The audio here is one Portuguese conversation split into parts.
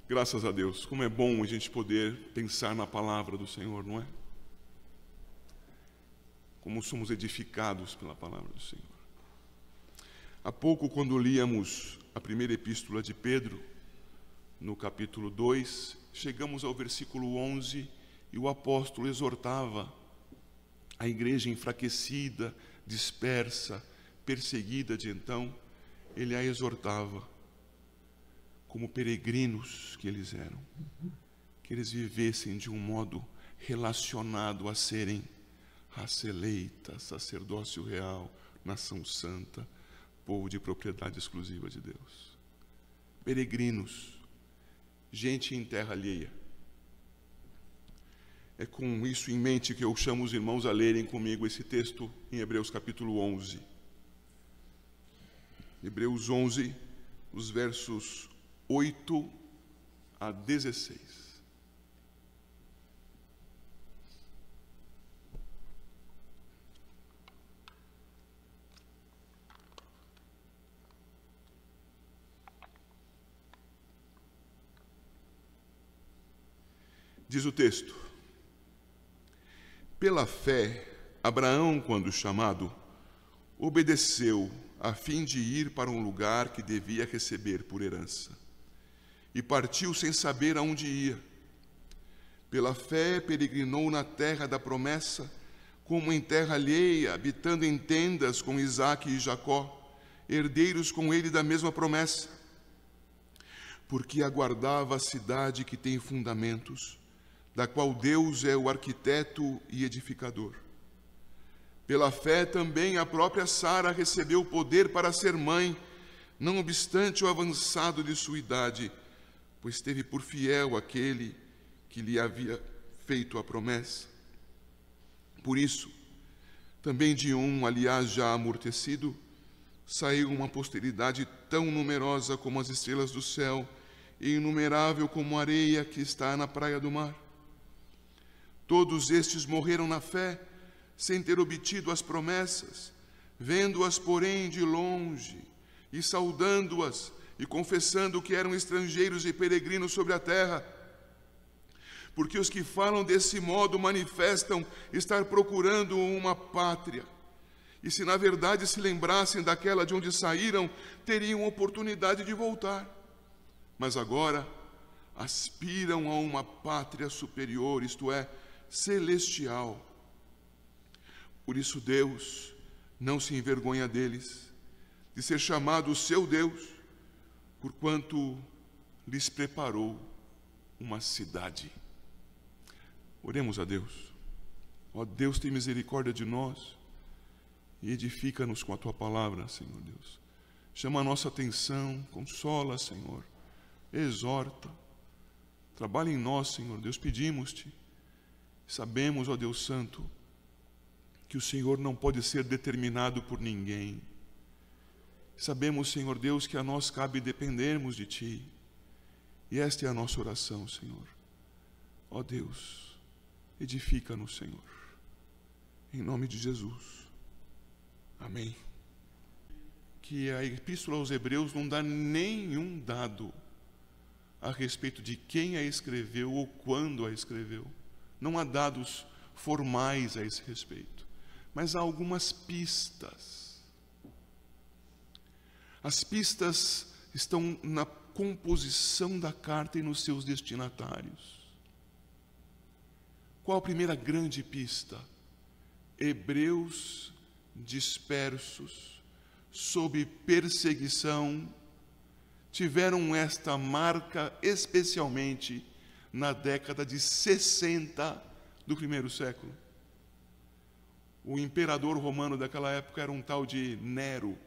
Graças a Deus, como é bom a gente poder pensar na palavra do Senhor, não é? Como somos edificados pela palavra do Senhor. Há pouco, quando líamos a primeira epístola de Pedro, no capítulo 2, chegamos ao versículo 11 e o apóstolo exortava a igreja enfraquecida, dispersa, perseguida de então, ele a exortava como peregrinos que eles eram, que eles vivessem de um modo relacionado a serem raça eleita, sacerdócio real, nação santa, povo de propriedade exclusiva de Deus. Peregrinos, gente em terra alheia. É com isso em mente que eu chamo os irmãos a lerem comigo esse texto em Hebreus capítulo 11. Hebreus 11, os versos 8 a 16. Diz o texto: pela fé, Abraão, quando chamado, obedeceu a fim de ir para um lugar que devia receber por herança. E partiu sem saber aonde ia. Pela fé, peregrinou na terra da promessa, como em terra alheia, habitando em tendas com Isaque e Jacó, herdeiros com ele da mesma promessa. Porque aguardava a cidade que tem fundamentos, da qual Deus é o arquiteto e edificador. Pela fé também a própria Sara recebeu o poder para ser mãe, não obstante o avançado de sua idade, pois teve por fiel aquele que lhe havia feito a promessa. Por isso, também de um, aliás já amortecido, saiu uma posteridade tão numerosa como as estrelas do céu e inumerável como a areia que está na praia do mar. Todos estes morreram na fé, sem ter obtido as promessas, vendo-as, porém, de longe, e saudando-as, e confessando que eram estrangeiros e peregrinos sobre a terra. Porque os que falam desse modo manifestam estar procurando uma pátria. E se na verdade se lembrassem daquela de onde saíram, teriam oportunidade de voltar. Mas agora aspiram a uma pátria superior, isto é, celestial. Por isso Deus não se envergonha deles, de ser chamado o seu Deus, porquanto lhes preparou uma cidade. Oremos a Deus. Ó Deus, tem misericórdia de nós e edifica-nos com a Tua palavra, Senhor Deus. Chama a nossa atenção, consola, Senhor, exorta, trabalha em nós, Senhor Deus, pedimos-Te. Sabemos, ó Deus Santo, que o Senhor não pode ser determinado por ninguém. Sabemos, Senhor Deus, que a nós cabe dependermos de Ti. E esta é a nossa oração, Senhor. Ó Deus, edifica-nos, Senhor. Em nome de Jesus. Amém. Que a Epístola aos Hebreus não dá nenhum dado a respeito de quem a escreveu ou quando a escreveu. Não há dados formais a esse respeito, mas há algumas pistas. As pistas estão na composição da carta e nos seus destinatários. Qual a primeira grande pista? Hebreus dispersos, sob perseguição, tiveram esta marca especialmente na década de 60 do primeiro século. O imperador romano daquela época era um tal de Nero,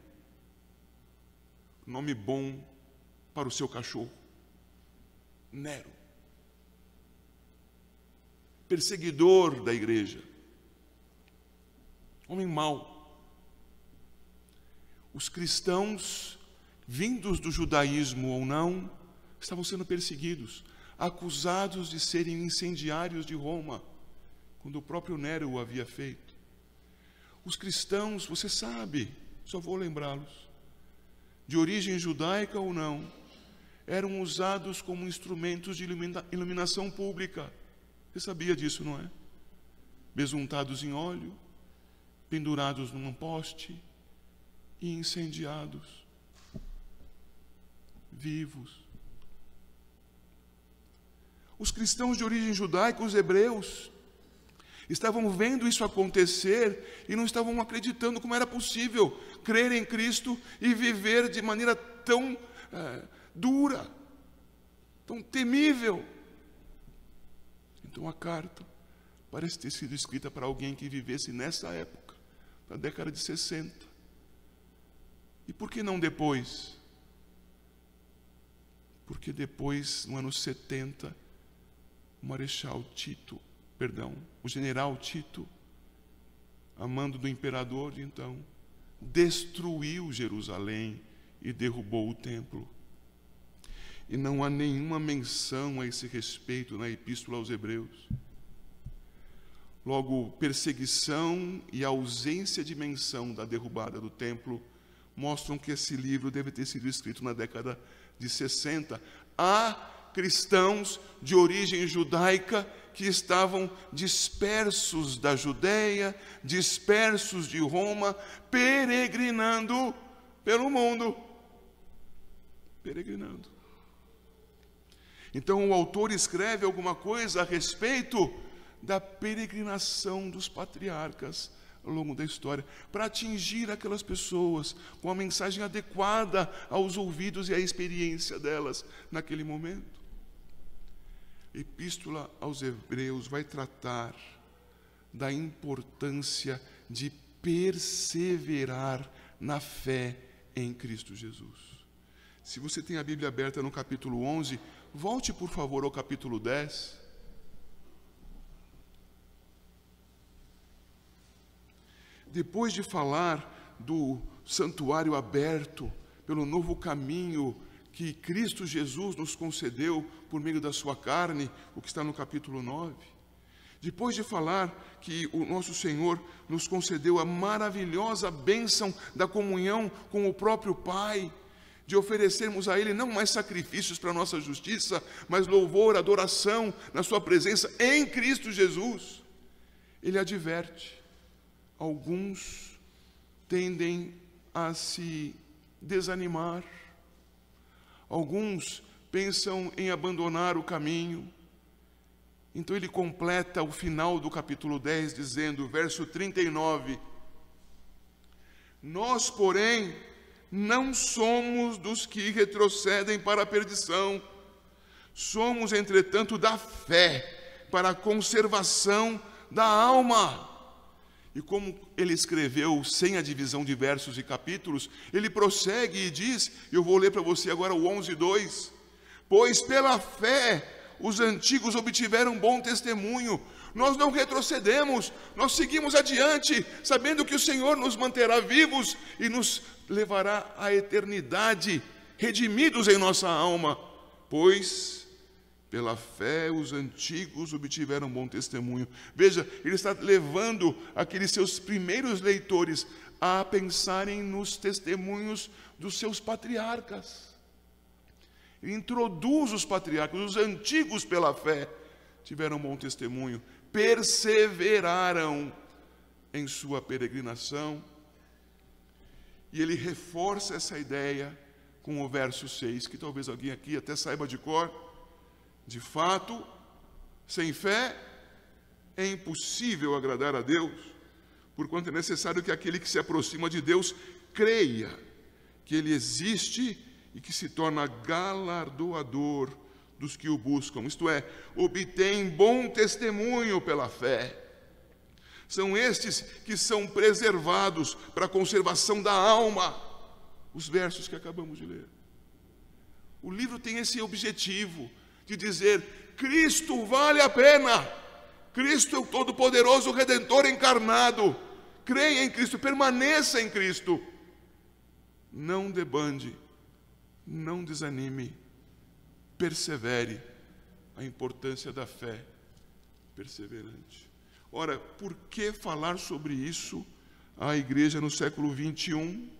nome bom para o seu cachorro. Nero. Perseguidor da igreja. Homem mau. Os cristãos, vindos do judaísmo ou não, estavam sendo perseguidos, acusados de serem incendiários de Roma, quando o próprio Nero o havia feito. Os cristãos, você sabe, só vou lembrá-los, de origem judaica ou não, eram usados como instrumentos de iluminação pública. Você sabia disso, não é? Besuntados em óleo, pendurados num poste e incendiados, vivos. Os cristãos de origem judaica, os hebreus, estavam vendo isso acontecer e não estavam acreditando como era possível crer em Cristo e viver de maneira tão dura, tão temível. Então a carta parece ter sido escrita para alguém que vivesse nessa época, na década de 60. E por que não depois? Porque depois, no ano 70, o general Tito, a mando do imperador de então, destruiu Jerusalém e derrubou o templo. E não há nenhuma menção a esse respeito na Epístola aos Hebreus. Logo, perseguição e ausência de menção da derrubada do templo mostram que esse livro deve ter sido escrito na década de 60. Há cristãos de origem judaica que estavam dispersos da Judeia, dispersos de Roma, peregrinando pelo mundo. Peregrinando. Então o autor escreve alguma coisa a respeito da peregrinação dos patriarcas ao longo da história, para atingir aquelas pessoas com a mensagem adequada aos ouvidos e à experiência delas naquele momento. A Epístola aos Hebreus vai tratar da importância de perseverar na fé em Cristo Jesus. Se você tem a Bíblia aberta no capítulo 11, volte por favor ao capítulo 10. Depois de falar do santuário aberto pelo novo caminho que Cristo Jesus nos concedeu por meio da sua carne, o que está no capítulo 9. Depois de falar que o nosso Senhor nos concedeu a maravilhosa bênção da comunhão com o próprio Pai, de oferecermos a Ele não mais sacrifícios para a nossa justiça, mas louvor, adoração na sua presença em Cristo Jesus, Ele adverte: alguns tendem a se desanimar, alguns pensam em abandonar o caminho. Então ele completa o final do capítulo 10 dizendo, verso 39, nós, porém, não somos dos que retrocedem para a perdição, somos, entretanto, da fé para a conservação da alma. E como ele escreveu sem a divisão de versos e capítulos, ele prossegue e diz, eu vou ler para você agora o 11:2, pois pela fé os antigos obtiveram bom testemunho, nós não retrocedemos, nós seguimos adiante, sabendo que o Senhor nos manterá vivos e nos levará à eternidade, redimidos em nossa alma, pois pela fé os antigos obtiveram bom testemunho. Veja, ele está levando aqueles seus primeiros leitores a pensarem nos testemunhos dos seus patriarcas. Ele introduz os patriarcas, os antigos pela fé tiveram bom testemunho, perseveraram em sua peregrinação. E ele reforça essa ideia com o verso 6, que talvez alguém aqui até saiba de cor. De fato, sem fé é impossível agradar a Deus, porquanto é necessário que aquele que se aproxima de Deus creia que Ele existe e que se torna galardoador dos que o buscam, isto é, obtém bom testemunho pela fé. São estes que são preservados para a conservação da alma. Os versos que acabamos de ler. O livro tem esse objetivo de dizer, Cristo vale a pena. Cristo é o Todo-Poderoso Redentor encarnado. Creia em Cristo, permaneça em Cristo. Não debande, não desanime, persevere. A importância da fé perseverante. Ora, por que falar sobre isso à igreja no século 21?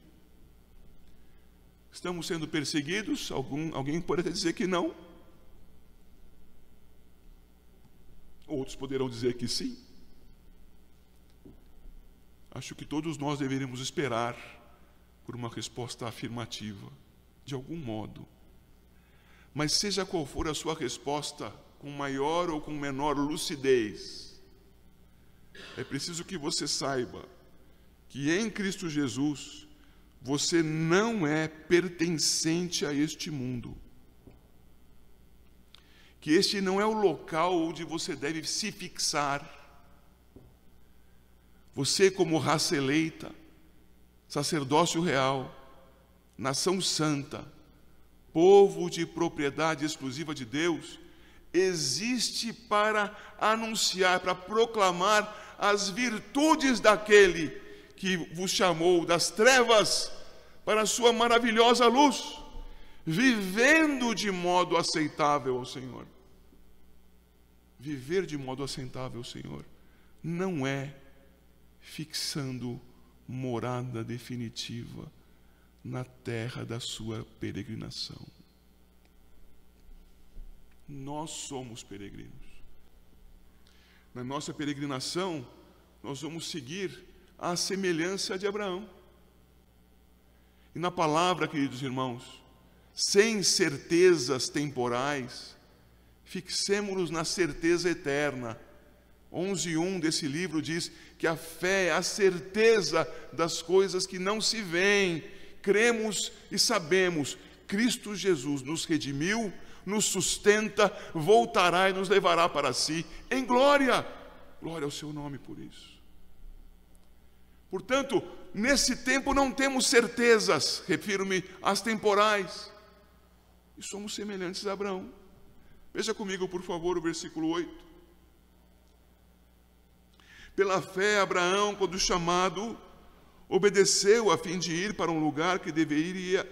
Estamos sendo perseguidos? Alguém pode até dizer que não. Outros poderão dizer que sim. Acho que todos nós deveríamos esperar por uma resposta afirmativa, de algum modo. Mas seja qual for a sua resposta, com maior ou com menor lucidez, é preciso que você saiba que em Cristo Jesus você não é pertencente a este mundo. Que este não é o local onde você deve se fixar. Você, como raça eleita, sacerdócio real, nação santa, povo de propriedade exclusiva de Deus, existe para anunciar, para proclamar as virtudes daquele que vos chamou das trevas para a sua maravilhosa luz, vivendo de modo aceitável ao Senhor. Viver de modo aceitável ao Senhor não é fixando morada definitiva na terra da sua peregrinação. Nós somos peregrinos. Na nossa peregrinação, nós vamos seguir a semelhança de Abraão. E na palavra, queridos irmãos, sem certezas temporais, fixemo-nos na certeza eterna. 11:1 desse livro diz que a fé é a certeza das coisas que não se veem. Cremos e sabemos, Cristo Jesus nos redimiu, nos sustenta, voltará e nos levará para si em glória. Glória ao seu nome por isso. Portanto, nesse tempo não temos certezas, refiro-me às temporais, e somos semelhantes a Abraão. Veja comigo, por favor, o versículo 8. Pela fé, Abraão, quando chamado, obedeceu a fim de ir para um lugar que devia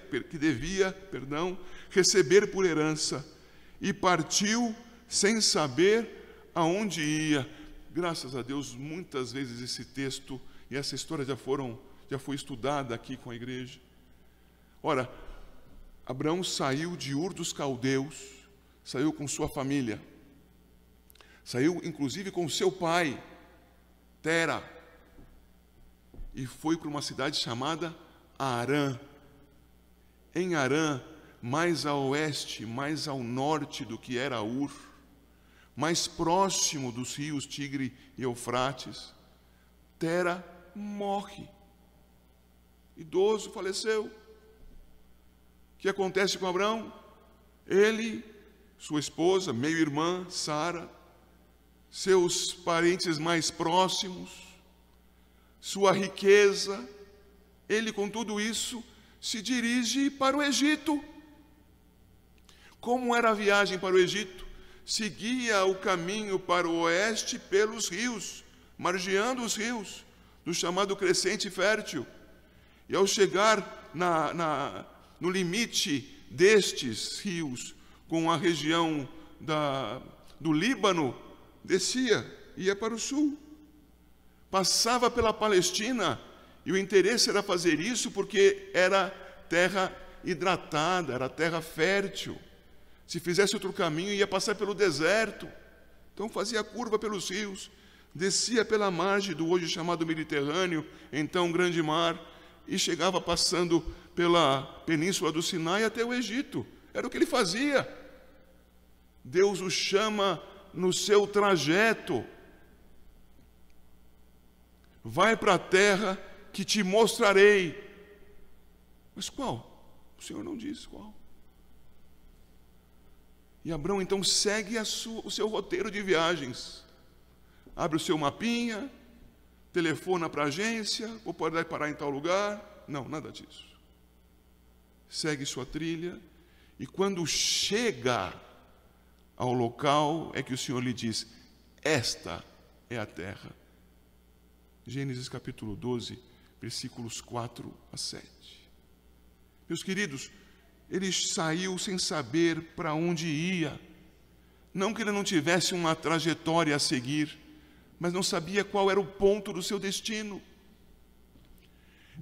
receber por herança, e partiu sem saber aonde ia. Graças a Deus, muitas vezes esse texto e essa história já foi estudada aqui com a igreja. Ora, Abraão saiu de Ur dos Caldeus, saiu com sua família, saiu inclusive com seu pai, Tera, e foi para uma cidade chamada Harã. Em Harã, mais a oeste, mais ao norte do que era Ur, mais próximo dos rios Tigre e Eufrates, Tera morre. Idoso, faleceu. O que acontece com Abraão? Ele, sua esposa, meio-irmã, Sara, seus parentes mais próximos, sua riqueza, ele com tudo isso se dirige para o Egito. Como era a viagem para o Egito? Seguia o caminho para o oeste pelos rios, margeando os rios, do chamado crescente fértil. E ao chegar no limite destes rios, com a região do Líbano, descia, ia para o sul. Passava pela Palestina, e o interesse era fazer isso porque era terra hidratada, era terra fértil. Se fizesse outro caminho, ia passar pelo deserto. Então fazia curva pelos rios, descia pela margem do hoje chamado Mediterrâneo, então grande mar, e chegava passando pela península do Sinai até o Egito. Era o que ele fazia. Deus o chama no seu trajeto. Vai para a terra que te mostrarei. Mas qual? O Senhor não diz qual. E Abraão então segue o seu roteiro de viagens. Abre o seu mapinha, telefona para a agência, ou pode parar em tal lugar. Não, nada disso. Segue sua trilha, e quando chega ao local, é que o Senhor lhe diz: esta é a terra. Gênesis capítulo 12, versículos 4 a 7. Meus queridos, ele saiu sem saber para onde ia. Não que ele não tivesse uma trajetória a seguir, mas não sabia qual era o ponto do seu destino.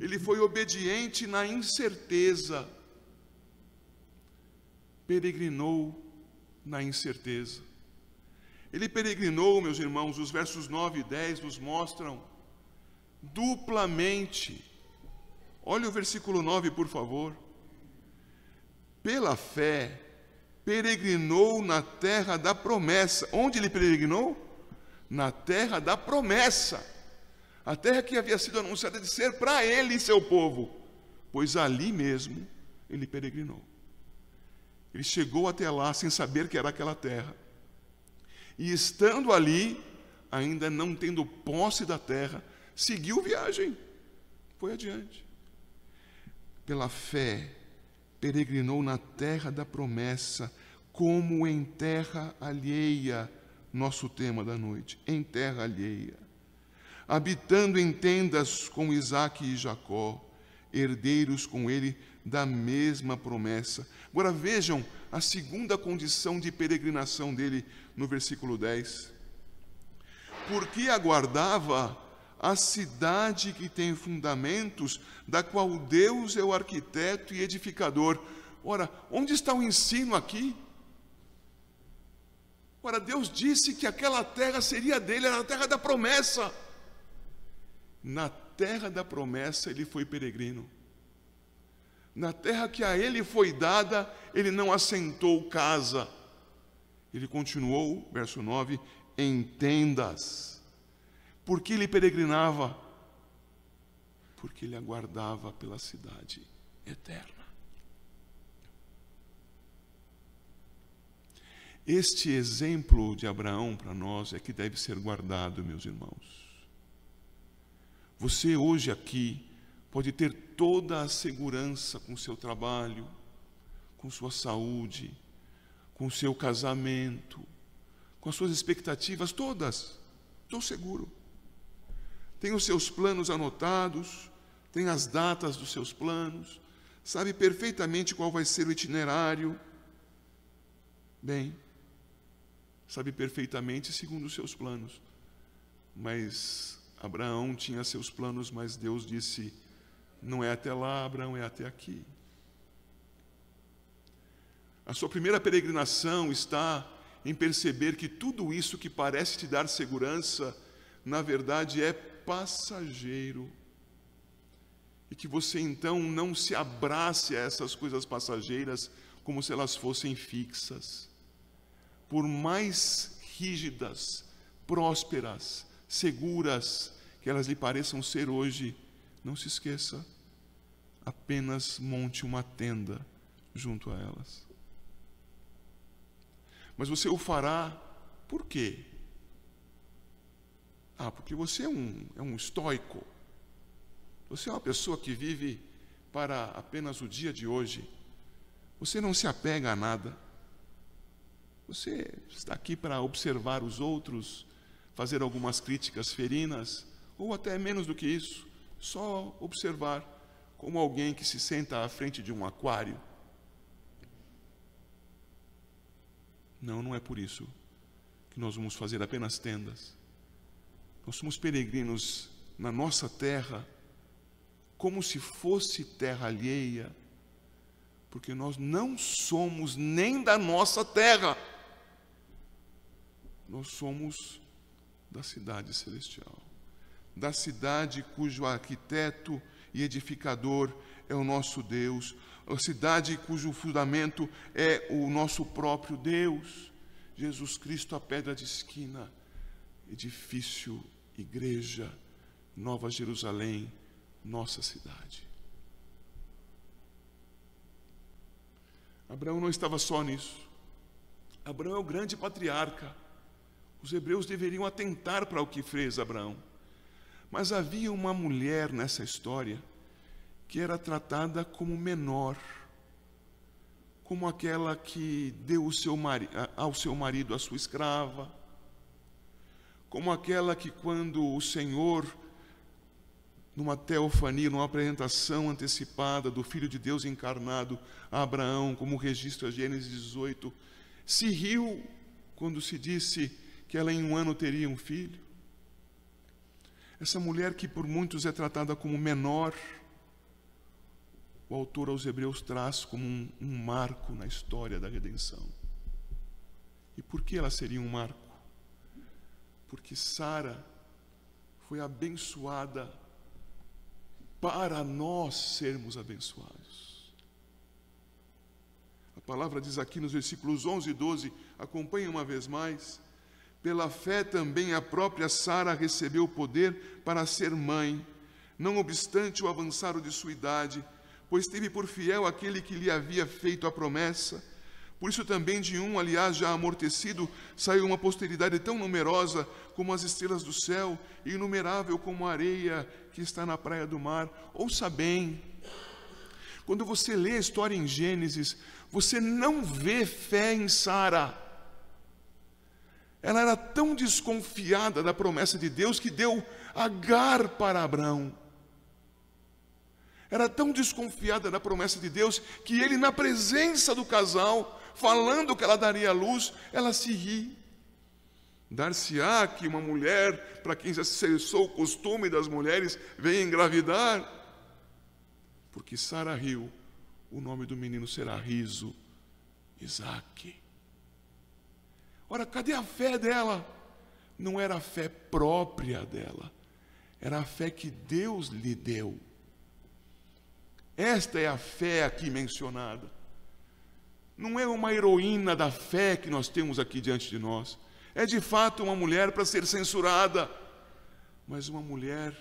Ele foi obediente na incerteza. peregrinou na incerteza. Ele peregrinou, meus irmãos, os versos 9 e 10 nos mostram duplamente. Olha o versículo 9, por favor. Pela fé, peregrinou na terra da promessa. Onde ele peregrinou? Na terra da promessa. A terra que havia sido anunciada de ser para ele e seu povo. Pois ali mesmo ele peregrinou. Ele chegou até lá sem saber que era aquela terra. E estando ali, ainda não tendo posse da terra, seguiu viagem. Foi adiante. Pela fé, peregrinou na terra da promessa, como em terra alheia, nosso tema da noite, em terra alheia, habitando em tendas com Isaque e Jacó, herdeiros com ele da mesma promessa. Agora vejam a segunda condição de peregrinação dele no versículo 10. Porque aguardava a cidade que tem fundamentos, da qual Deus é o arquiteto e edificador. Ora, onde está o ensino aqui? Ora, Deus disse que aquela terra seria dele, era a terra da promessa. Na terra da promessa ele foi peregrino. Na terra que a ele foi dada, ele não assentou casa. Ele continuou, verso 9, em tendas. Por que ele peregrinava? Porque ele aguardava pela cidade eterna. Este exemplo de Abraão para nós é que deve ser guardado, meus irmãos. Você hoje aqui pode ter toda a segurança com o seu trabalho, com sua saúde, com o seu casamento, com as suas expectativas todas. Estou seguro. Tem os seus planos anotados, tem as datas dos seus planos, sabe perfeitamente qual vai ser o itinerário. Bem, sabe perfeitamente segundo os seus planos. Mas Abraão tinha seus planos, mas Deus disse: não é até lá, Abraão, é até aqui. A sua primeira peregrinação está em perceber que tudo isso que parece te dar segurança, na verdade é passageiro. E que você então não se abrace a essas coisas passageiras como se elas fossem fixas. Por mais rígidas, prósperas, seguras que elas lhe pareçam ser hoje, não se esqueça, apenas monte uma tenda junto a elas. Mas você o fará por quê? Porque você é um estoico. Você é uma pessoa que vive para apenas o dia de hoje. Você não se apega a nada. Você está aqui para observar os outros, fazer algumas críticas ferinas, ou até menos do que isso, só observar, como alguém que se senta à frente de um aquário. Não, não é por isso que nós vamos fazer apenas tendas. Nós somos peregrinos na nossa terra, como se fosse terra alheia, porque nós não somos nem da nossa terra. Nós somos da cidade celestial, da cidade cujo arquiteto e edificador é o nosso Deus, a cidade cujo fundamento é o nosso próprio Deus, Jesus Cristo, a pedra de esquina, edifício, igreja, Nova Jerusalém, nossa cidade. Abraão não estava só nisso. Abraão é o grande patriarca. Os hebreus deveriam atentar para o que fez Abraão. Mas havia uma mulher nessa história que era tratada como menor, como aquela que deu ao seu marido a sua escrava, como aquela que, quando o Senhor, numa teofania, numa apresentação antecipada do Filho de Deus encarnado a Abraão, como registra Gênesis 18, se riu quando se disse que ela em um ano teria um filho. Essa mulher que por muitos é tratada como menor, o autor aos Hebreus traz como um marco na história da redenção. E por que ela seria um marco? Porque Sara foi abençoada para nós sermos abençoados. A palavra diz aqui nos versículos 11 e 12, acompanhe uma vez mais: pela fé também a própria Sara recebeu o poder para ser mãe, não obstante o avançar de sua idade, pois teve por fiel aquele que lhe havia feito a promessa. Por isso também de um, aliás, já amortecido, saiu uma posteridade tão numerosa como as estrelas do céu, e inumerável como a areia que está na praia do mar. Ouça bem, quando você lê a história em Gênesis, você não vê fé em Sara. Ela era tão desconfiada da promessa de Deus que deu Agar para Abraão. Era tão desconfiada da promessa de Deus que ele, na presença do casal, falando que ela daria à luz, ela se ri. Dar-se-á que uma mulher, para quem já cessou o costume das mulheres, venha engravidar? Porque Sara riu, o nome do menino será Riso, Isaque. Ora, cadê a fé dela? Não era a fé própria dela, era a fé que Deus lhe deu. Esta é a fé aqui mencionada. Não é uma heroína da fé que nós temos aqui diante de nós. É de fato uma mulher para ser censurada, mas uma mulher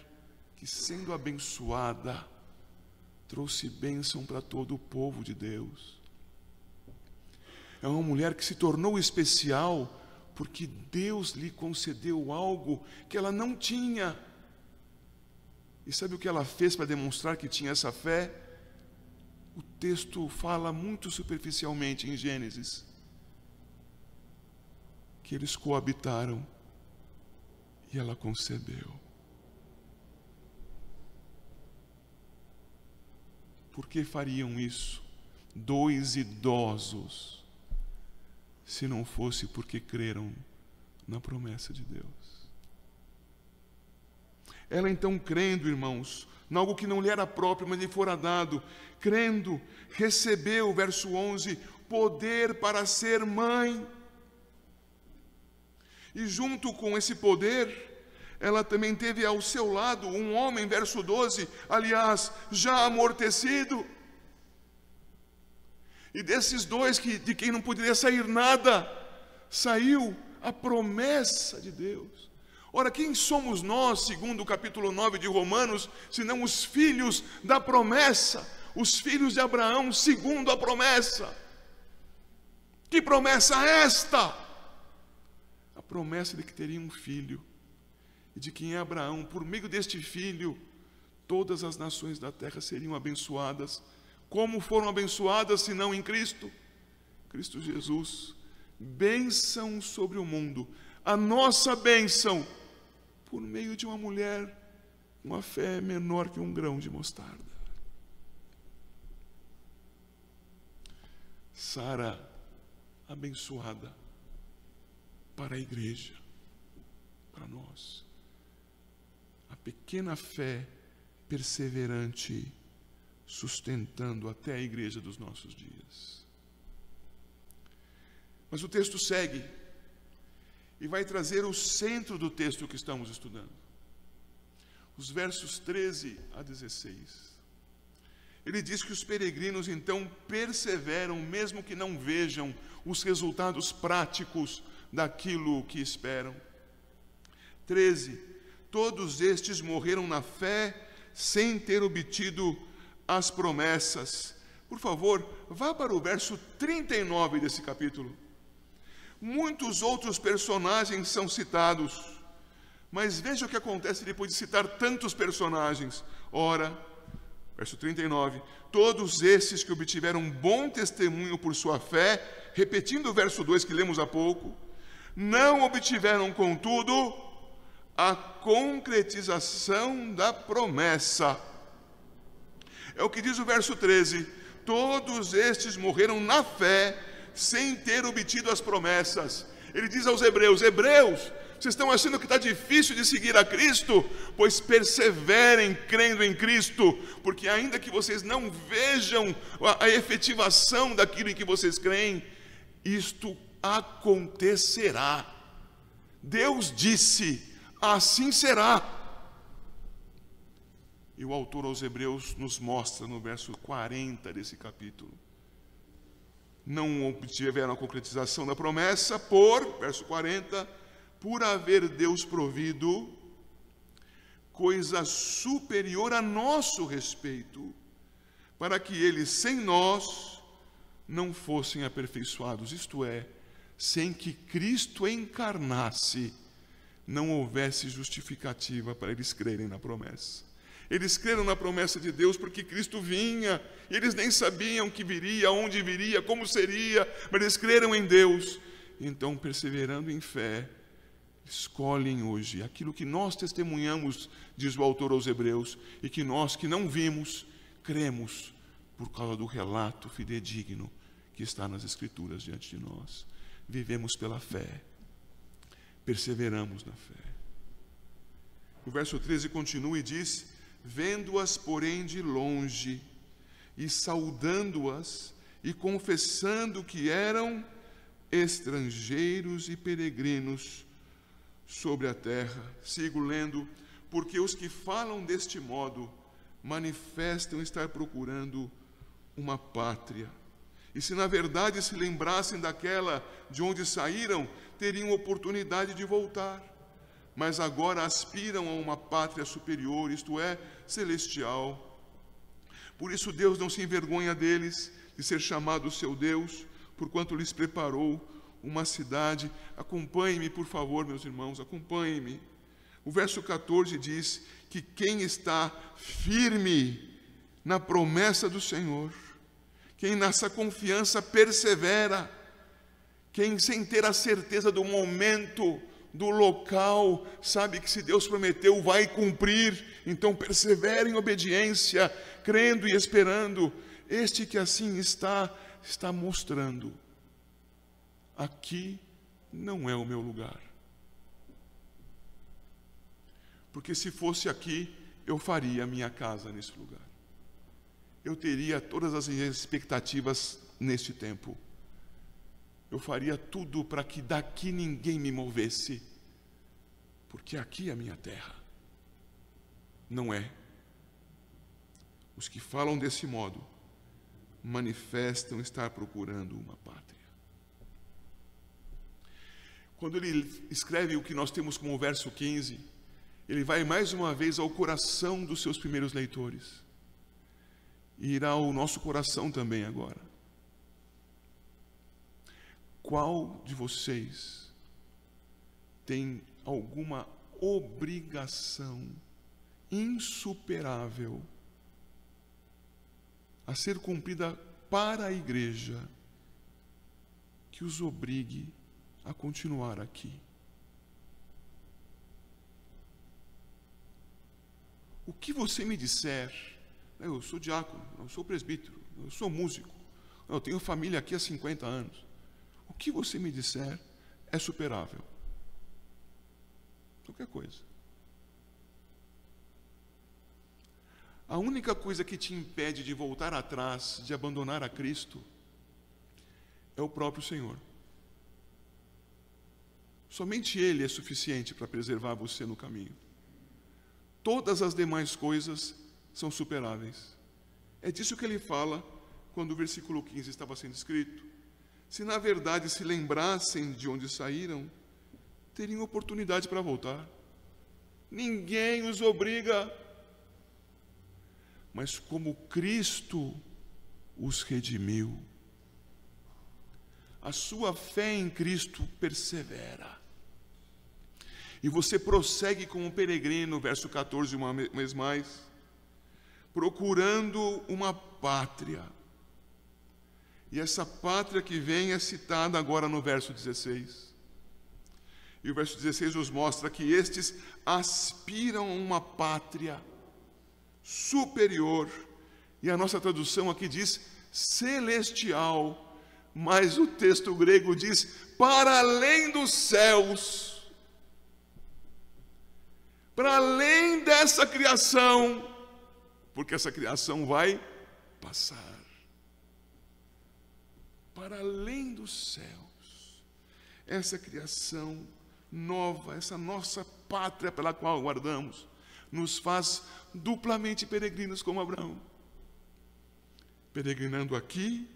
que, sendo abençoada, trouxe bênção para todo o povo de Deus. É uma mulher que se tornou especial porque Deus lhe concedeu algo que ela não tinha. E sabe o que ela fez para demonstrar que tinha essa fé? O texto fala muito superficialmente em Gênesis que eles coabitaram e ela concebeu. Por que fariam isso? 2 idosos, se não fosse porque creram na promessa de Deus. Ela então, crendo, irmãos, em algo que não lhe era próprio, mas lhe fora dado, crendo, recebeu, verso 11, poder para ser mãe. E junto com esse poder, ela também teve ao seu lado um homem, verso 12, aliás, já amortecido. E desses dois, de quem não poderia sair nada, saiu a promessa de Deus. Ora, quem somos nós, segundo o capítulo 9 de Romanos, senão os filhos da promessa, os filhos de Abraão, segundo a promessa? Que promessa é esta? A promessa de que teria um filho, e de que em Abraão, por meio deste filho, todas as nações da terra seriam abençoadas. Como foram abençoadas, se não em Cristo? Cristo Jesus, bênção sobre o mundo, a nossa bênção, por meio de uma mulher, uma fé menor que um grão de mostarda. Sara, abençoada, para a igreja, para nós. A pequena fé perseverante, sustentando até a igreja dos nossos dias. Mas o texto segue e vai trazer o centro do texto que estamos estudando. Os versos 13 a 16. Ele diz que os peregrinos então perseveram, mesmo que não vejam os resultados práticos daquilo que esperam. 13. Todos estes morreram na fé, sem ter obtido as promessas. Por favor, vá para o verso 39 desse capítulo. Muitos outros personagens são citados, mas veja o que acontece depois de citar tantos personagens. Ora, verso 39, todos esses que obtiveram bom testemunho por sua fé, repetindo o verso 2 que lemos há pouco, não obtiveram, contudo, a concretização da promessa. É o que diz o verso 13, todos estes morreram na fé, sem ter obtido as promessas. Ele diz aos hebreus, Vocês estão achando que está difícil de seguir a Cristo? Pois perseverem crendo em Cristo, porque ainda que vocês não vejam a efetivação daquilo em que vocês creem, isto acontecerá. Deus disse, assim será. E o autor aos Hebreus nos mostra no verso 40 desse capítulo. Não obtiveram a concretização da promessa verso 40, por haver Deus provido coisa superior a nosso respeito, para que eles sem nós não fossem aperfeiçoados, isto é, sem que Cristo encarnasse, não houvesse justificativa para eles crerem na promessa. Eles creram na promessa de Deus porque Cristo vinha, e eles nem sabiam que viria, onde viria, como seria, mas eles creram em Deus. Então, perseverando em fé, escolhem hoje aquilo que nós testemunhamos, diz o autor aos Hebreus, e que nós que não vimos, cremos por causa do relato fidedigno que está nas Escrituras diante de nós. Vivemos pela fé, perseveramos na fé. O verso 13 continua e diz: vendo-as, porém, de longe, e saudando-as, e confessando que eram estrangeiros e peregrinos sobre a terra. Sigo lendo: porque os que falam deste modo manifestam estar procurando uma pátria. E se na verdade se lembrassem daquela de onde saíram, teriam oportunidade de voltar. Mas agora aspiram a uma pátria superior, isto é, celestial. Por isso Deus não se envergonha deles, de ser chamado seu Deus, porquanto lhes preparou uma cidade. Acompanhe-me, por favor, meus irmãos, acompanhe-me. O verso 14 diz que quem está firme na promessa do Senhor, quem nessa confiança persevera, quem sem ter a certeza do momento, do local, sabe que se Deus prometeu vai cumprir, então persevera em obediência, crendo e esperando. Este que assim está mostrando: aqui não é o meu lugar. Porque se fosse aqui, eu faria a minha casa nesse lugar. Eu teria todas as expectativas neste tempo. Eu faria tudo para que daqui ninguém me movesse, porque aqui é a minha terra. Não é. Os que falam desse modo manifestam estar procurando uma pátria. Quando ele escreve o que nós temos como verso 15, ele vai mais uma vez ao coração dos seus primeiros leitores, e irá ao nosso coração também agora. Qual de vocês tem alguma obrigação insuperável a ser cumprida para a igreja que os obrigue a continuar aqui? O que você me disser: eu sou diácono, eu sou presbítero, eu sou músico, eu tenho família aqui há 50 anos. O que você me disser é superável. Qualquer coisa. A única coisa que te impede de voltar atrás, de abandonar a Cristo, é o próprio Senhor. Somente Ele é suficiente para preservar você no caminho. Todas as demais coisas são superáveis. É disso que ele fala quando o versículo 15 estava sendo escrito. Se na verdade se lembrassem de onde saíram, teriam oportunidade para voltar. Ninguém os obriga. Mas como Cristo os redimiu, a sua fé em Cristo persevera. E você prossegue como peregrino, verso 14, uma vez mais, procurando uma pátria. E essa pátria que vem é citada agora no verso 16. E o verso 16 nos mostra que estes aspiram a uma pátria superior. E a nossa tradução aqui diz celestial, mas o texto grego diz para além dos céus. para além dessa criação, porque essa criação vai passar, para além dos céus, essa criação nova, essa nossa pátria pela qual aguardamos, nos faz duplamente peregrinos como Abraão, peregrinando aqui,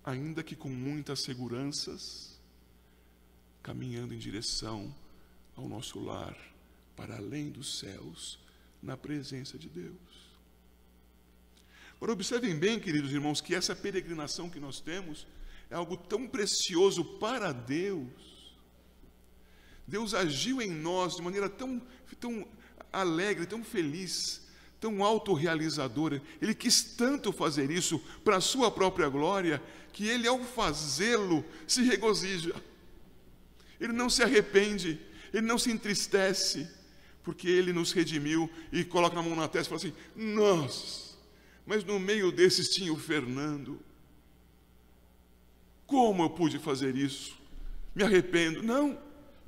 ainda que com muitas seguranças, caminhando em direção ao nosso lar, para além dos céus, na presença de Deus. Agora observem bem, queridos irmãos, que essa peregrinação que nós temos é algo tão precioso para Deus. Deus agiu em nós de maneira tão alegre, tão feliz, tão autorrealizadora. Ele quis tanto fazer isso para a sua própria glória, que Ele, ao fazê-lo, se regozija. Ele não se arrepende, Ele não se entristece, porque Ele nos redimiu e coloca a mão na testa e fala assim: nossa, mas no meio desses tinha o Fernando. Como eu pude fazer isso? Me arrependo. Não,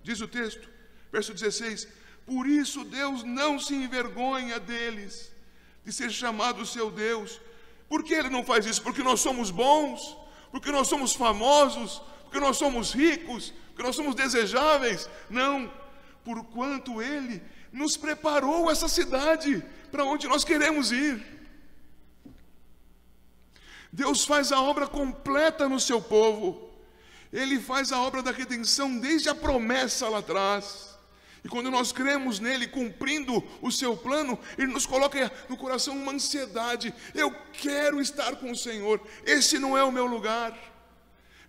diz o texto, verso 16: por isso Deus não se envergonha deles, de ser chamado seu Deus. Por que Ele não faz isso? Porque nós somos bons? Porque nós somos famosos? Porque nós somos ricos? Porque nós somos desejáveis? Não, porquanto Ele nos preparou essa cidade para onde nós queremos ir. Deus faz a obra completa no seu povo. Ele faz a obra da redenção desde a promessa lá atrás. E quando nós cremos nele, cumprindo o seu plano, Ele nos coloca no coração uma ansiedade: eu quero estar com o Senhor, esse não é o meu lugar.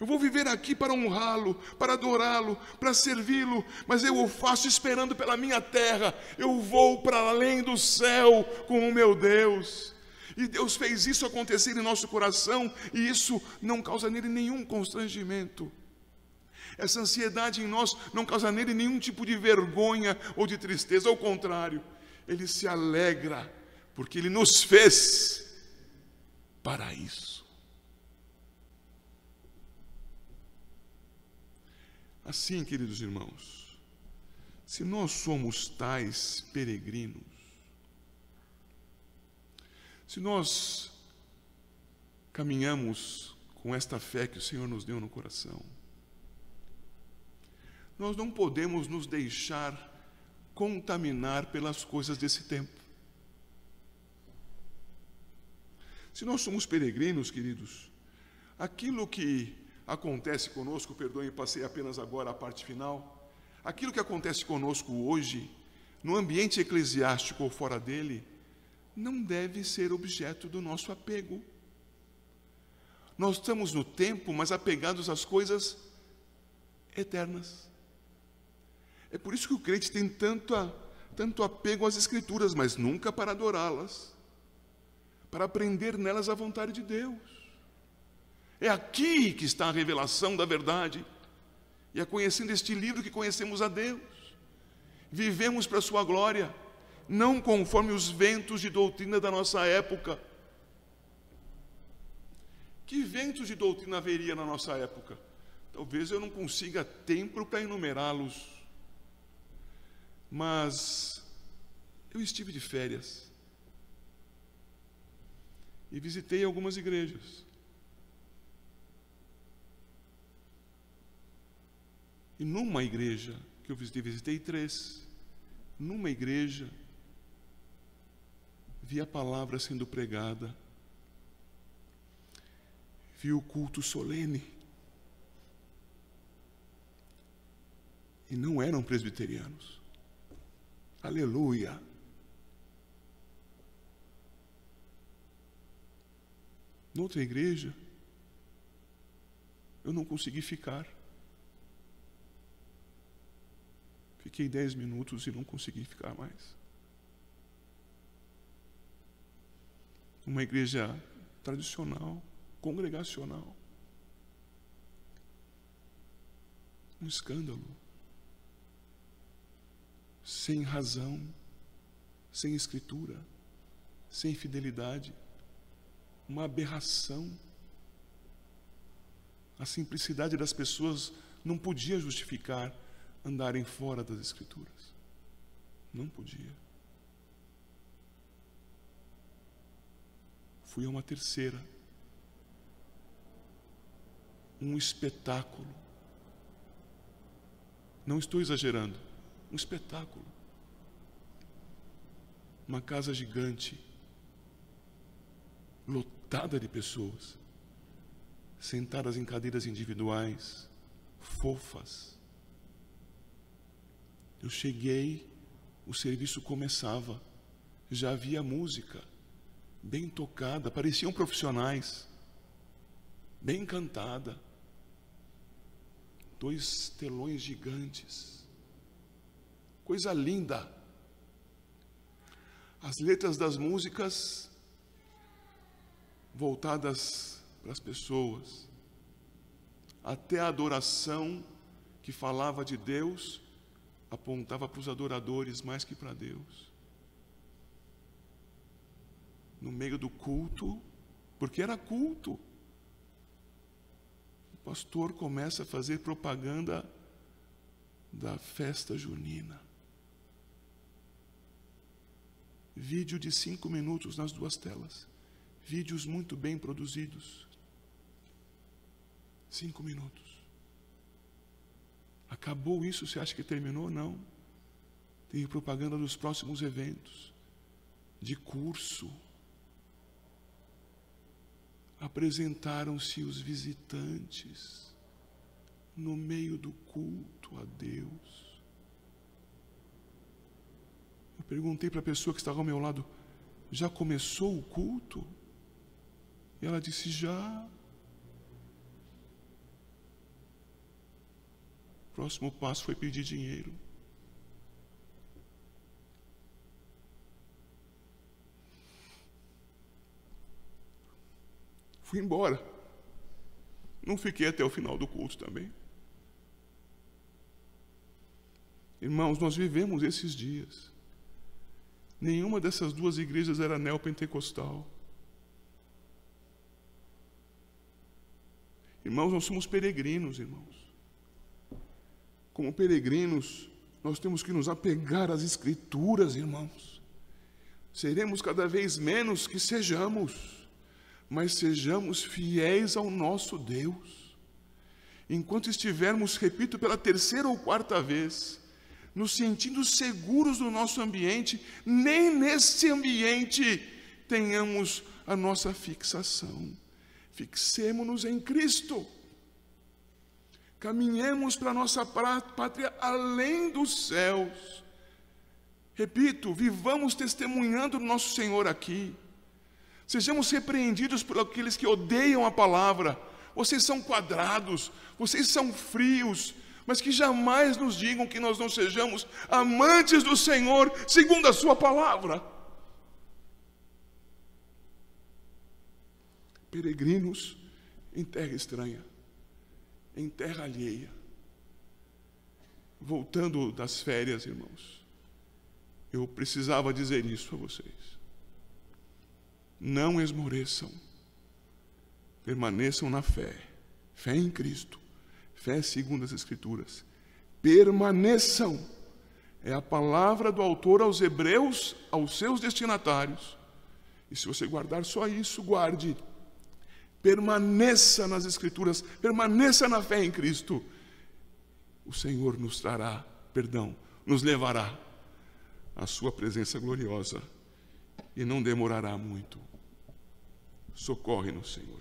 Eu vou viver aqui para honrá-lo, para adorá-lo, para servi-lo, mas eu o faço esperando pela minha terra. Eu vou para além do céu com o meu Deus. E Deus fez isso acontecer em nosso coração, e isso não causa nele nenhum constrangimento. Essa ansiedade em nós não causa nele nenhum tipo de vergonha ou de tristeza. Ao contrário, Ele se alegra, porque Ele nos fez para isso. Assim, queridos irmãos, se nós somos tais peregrinos, se nós caminhamos com esta fé que o Senhor nos deu no coração, nós não podemos nos deixar contaminar pelas coisas desse tempo. Se nós somos peregrinos, queridos, aquilo que acontece conosco, perdoem, passei apenas agora a parte final, aquilo que acontece conosco hoje, no ambiente eclesiástico ou fora dele, não deve ser objeto do nosso apego. Nós estamos no tempo, mas apegados às coisas eternas. É por isso que o crente tem tanto apego às Escrituras, mas nunca para adorá-las, para aprender nelas a vontade de Deus. É aqui que está a revelação da verdade, e é conhecendo este livro que conhecemos a Deus. Vivemos para a sua glória, não conforme os ventos de doutrina da nossa época. Que ventos de doutrina haveria na nossa época? Talvez eu não consiga tempo para enumerá-los, mas eu estive de férias e visitei algumas igrejas. E numa igreja que eu visitei 3, numa igreja, vi a palavra sendo pregada, vi o culto solene, e não eram presbiterianos. Aleluia! Noutra igreja, eu não consegui ficar. Fiquei 10 minutos e não consegui ficar mais. Uma igreja tradicional, congregacional. Um escândalo. Sem razão, sem escritura, sem fidelidade. Uma aberração. A simplicidade das pessoas não podia justificar andarem fora das Escrituras. Não podia. Fui a uma terceira. Um espetáculo. Não estou exagerando. Um espetáculo. Uma casa gigante, lotada de pessoas, sentadas em cadeiras individuais, fofas. Eu cheguei, o serviço começava, já havia música, bem tocada, pareciam profissionais, bem cantada. 2 telões gigantes, coisa linda. As letras das músicas voltadas para as pessoas, até a adoração que falava de Deus, apontava para os adoradores mais que para Deus. No meio do culto, porque era culto, o pastor começa a fazer propaganda da festa junina. Vídeo de 5 minutos nas 2 telas. Vídeos muito bem produzidos. 5 minutos. Acabou isso? Você acha que terminou? Não. Tem propaganda dos próximos eventos. De curso. Apresentaram-se os visitantes no meio do culto a Deus. Eu perguntei para a pessoa que estava ao meu lado, já começou o culto? E ela disse, já. O próximo passo foi pedir dinheiro. Fui embora. Não fiquei até o final do culto também. Irmãos, nós vivemos esses dias. Nenhuma dessas 2 igrejas era neopentecostal. Irmãos, nós somos peregrinos, irmãos. Como peregrinos, nós temos que nos apegar às Escrituras, irmãos. Seremos cada vez menos que sejamos, mas sejamos fiéis ao nosso Deus. Enquanto estivermos, repito pela 3ª ou 4ª vez, nos sentindo seguros no nosso ambiente, nem nesse ambiente tenhamos a nossa fixação. Fixemo-nos em Cristo. Caminhemos para a nossa pátria além dos céus. Repito, vivamos testemunhando o nosso Senhor aqui. Sejamos repreendidos por aqueles que odeiam a palavra. Vocês são quadrados, vocês são frios, mas que jamais nos digam que nós não sejamos amantes do Senhor, segundo a sua palavra. Peregrinos em terra estranha, em terra alheia. Voltando das férias, irmãos, eu precisava dizer isso a vocês. Não esmoreçam, permaneçam na fé, fé em Cristo. Fé segundo as Escrituras. Permaneçam. É a palavra do autor aos Hebreus, aos seus destinatários. E se você guardar só isso, guarde. Permaneça nas Escrituras. Permaneça na fé em Cristo. O Senhor nos trará, nos levará à sua presença gloriosa. E não demorará muito. Socorre-nos, Senhor.